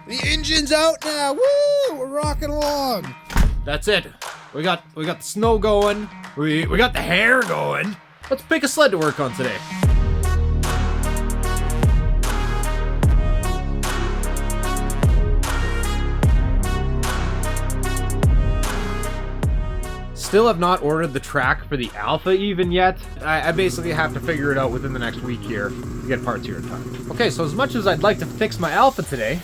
The engine's out now. Woo! We're rocking along. That's it. We got the snow going. We got the hair going. Let's pick a sled to work on today. Still have not ordered the track for the Alpha even yet. I basically have to figure it out within the next week here to get parts here in time. Okay, so as much as I'd like to fix my Alpha today,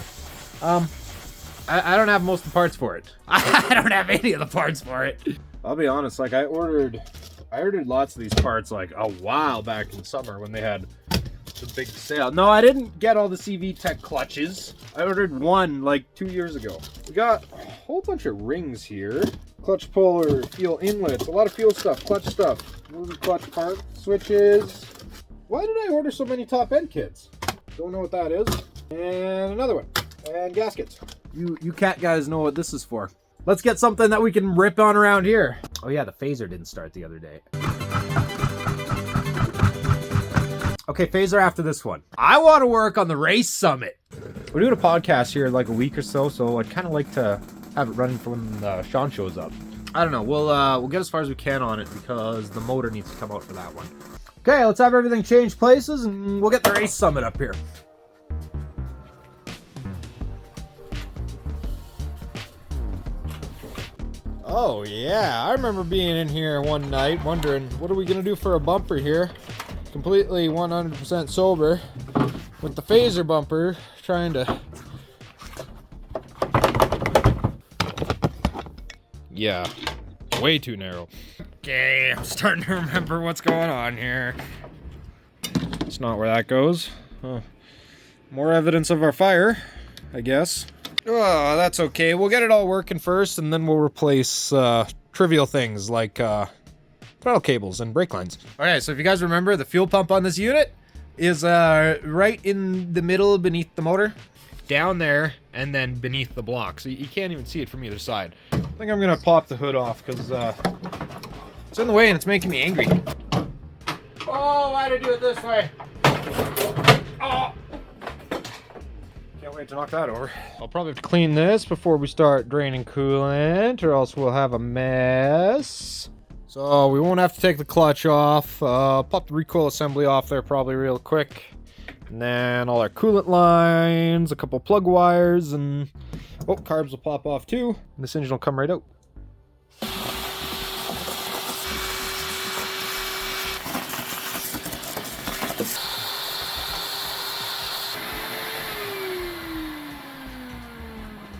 I don't have most of the parts for it. I don't have any of the parts for it. I'll be honest, like I ordered lots of these parts like a while back in summer when they had the big sale. No, I didn't get all the CV Tech clutches. I ordered one like 2 years ago. We got a whole bunch of rings here. Clutch puller, fuel inlets, a lot of fuel stuff, clutch stuff, moving clutch part, switches. Why did I order so many top end kits? Don't know what that is. And another one. And gaskets. You cat guys know what this is for. Let's get something that we can rip on around here. Oh yeah, the phaser didn't start the other day. Okay, phaser after this one. I want to work on the race summit. We're doing a podcast here in like a week or so I'd kind of like to have it running for when Sean shows up. I don't know. We'll get as far as we can on it because the motor needs to come out for that one. Okay, let's have everything change places and we'll get the race summit up here. Oh yeah, I remember being in here one night wondering what are we gonna do for a bumper here. Completely 100% sober with the phaser bumper trying to... Yeah, way too narrow. Okay, I'm starting to remember what's going on here. It's not where that goes. More evidence of our fire, I guess. Oh, that's okay. We'll get it all working first, and then we'll replace trivial things like throttle cables and brake lines. Okay, so if you guys remember, the fuel pump on this unit is right in the middle beneath the motor. Down there, and then beneath the block. So you can't even see it from either side. I think I'm gonna pop the hood off because it's in the way and it's making me angry. Oh, why did I do it this way? Oh. Can't wait to knock that over. I'll probably have to clean this before we start draining coolant, or else we'll have a mess. So we won't have to take the clutch off. Pop the recoil assembly off there probably real quick. And then all our coolant lines, a couple plug wires, and oh, carbs will pop off too. And this engine will come right out.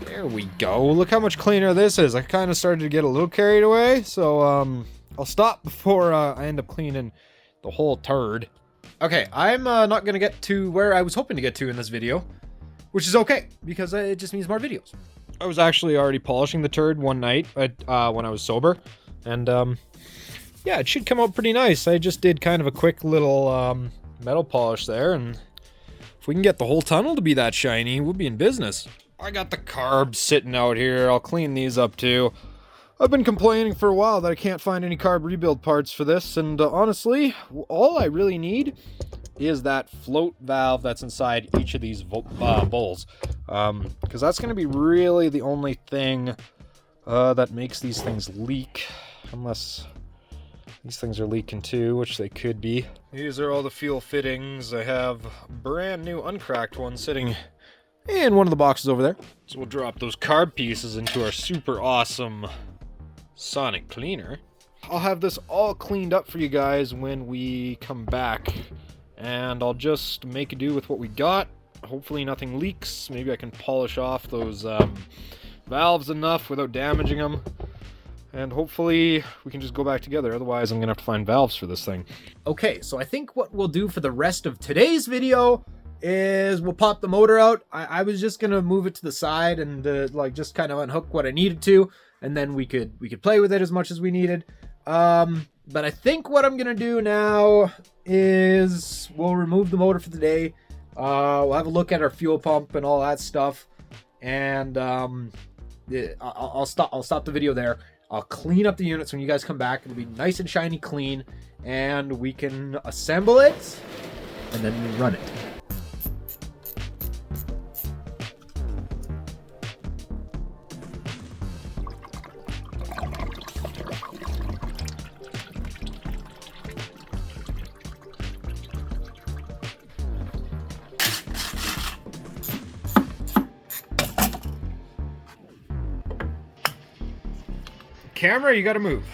There we go. Look how much cleaner this is. I kind of started to get a little carried away, so I'll stop before I end up cleaning the whole turd. Okay, I'm not going to get to where I was hoping to get to in this video, which is okay, because it just means more videos. I was actually already polishing the turd one night when I was sober, and yeah, it should come out pretty nice. I just did kind of a quick little metal polish there, and if we can get the whole tunnel to be that shiny, we'll be in business. I got the carbs sitting out here. I'll clean these up too. I've been complaining for a while that I can't find any carb rebuild parts for this, and honestly, all I really need is that float valve that's inside each of these bowls, because that's going to be really the only thing that makes these things leak, unless these things are leaking too, which they could be. These are all the fuel fittings. I have brand new uncracked ones sitting in one of the boxes over there. So we'll drop those carb pieces into our super awesome sonic cleaner. I'll have this all cleaned up for you guys when we come back, and I'll just make do with what we got. Hopefully nothing leaks. Maybe I can polish off those valves enough without damaging them, and hopefully we can just go back together. Otherwise I'm gonna have to find valves for this thing. Okay, so I think what we'll do for the rest of today's video is we'll pop the motor out. I was just gonna move it to the side and like just kind of unhook what I needed to, and then we could play with it as much as we needed. But I think what I'm gonna do now is we'll remove the motor for the day. We'll have a look at our fuel pump and all that stuff, and I'll stop the video there. I'll clean up the units when you guys come back. It'll be nice and shiny clean, and we can assemble it and then run it. camera, you gotta move.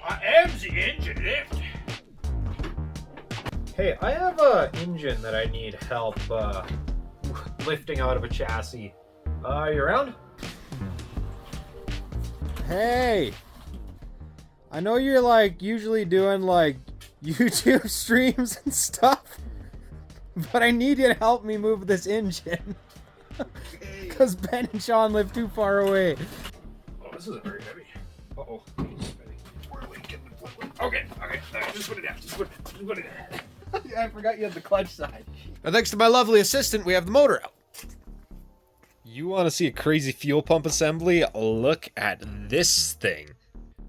I am the engine lift. Hey, I have a engine that I need help lifting out of a chassis. You around? Hey, I know you're like usually doing like YouTube streams and stuff, but I need you to help me move this engine because Ben and Sean live too far away. Oh, this isn't very heavy. Uh-oh. Where are we getting the foot? Okay, just put it down. Just put it down. I forgot you had the clutch side. Now, thanks to my lovely assistant, we have the motor out. You want to see a crazy fuel pump assembly? Look at this thing.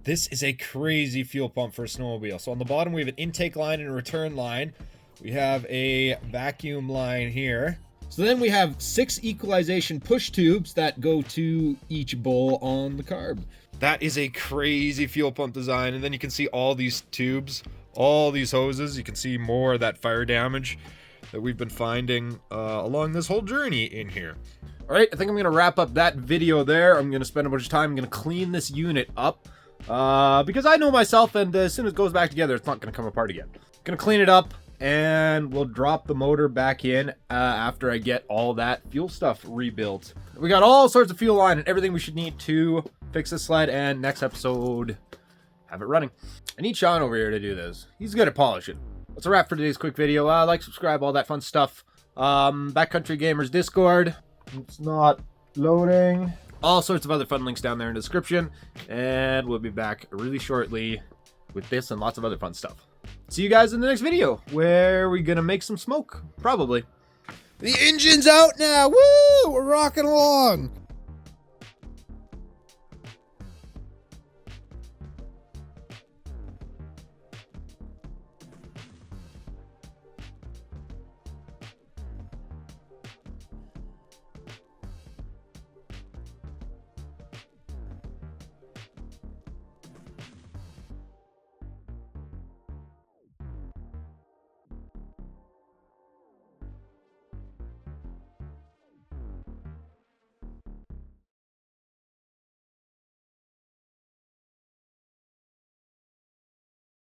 This is a crazy fuel pump for a snowmobile. So on the bottom, we have an intake line and a return line. We have a vacuum line here. So then we have 6 equalization push tubes that go to each bowl on the carb. That is a crazy fuel pump design. And then you can see all these tubes, all these hoses. You can see more of that fire damage that we've been finding along this whole journey in here. All right, I think I'm gonna wrap up that video there. I'm gonna spend a bunch of time. I'm gonna clean this unit up because I know myself, and as soon as it goes back together, it's not gonna come apart again. Gonna clean it up, and we'll drop the motor back in after I get all that fuel stuff rebuilt. We got all sorts of fuel line and everything we should need to fix this sled, and next episode, have it running. I need Sean over here to do this. He's good at polishing. That's a wrap for today's quick video. Like, subscribe, all that fun stuff. Backcountry Gamers Discord. It's not loading. All sorts of other fun links down there in the description. And we'll be back really shortly with this and lots of other fun stuff. See you guys in the next video, where we're gonna make some smoke, probably. The engine's out now. Woo! We're rocking along.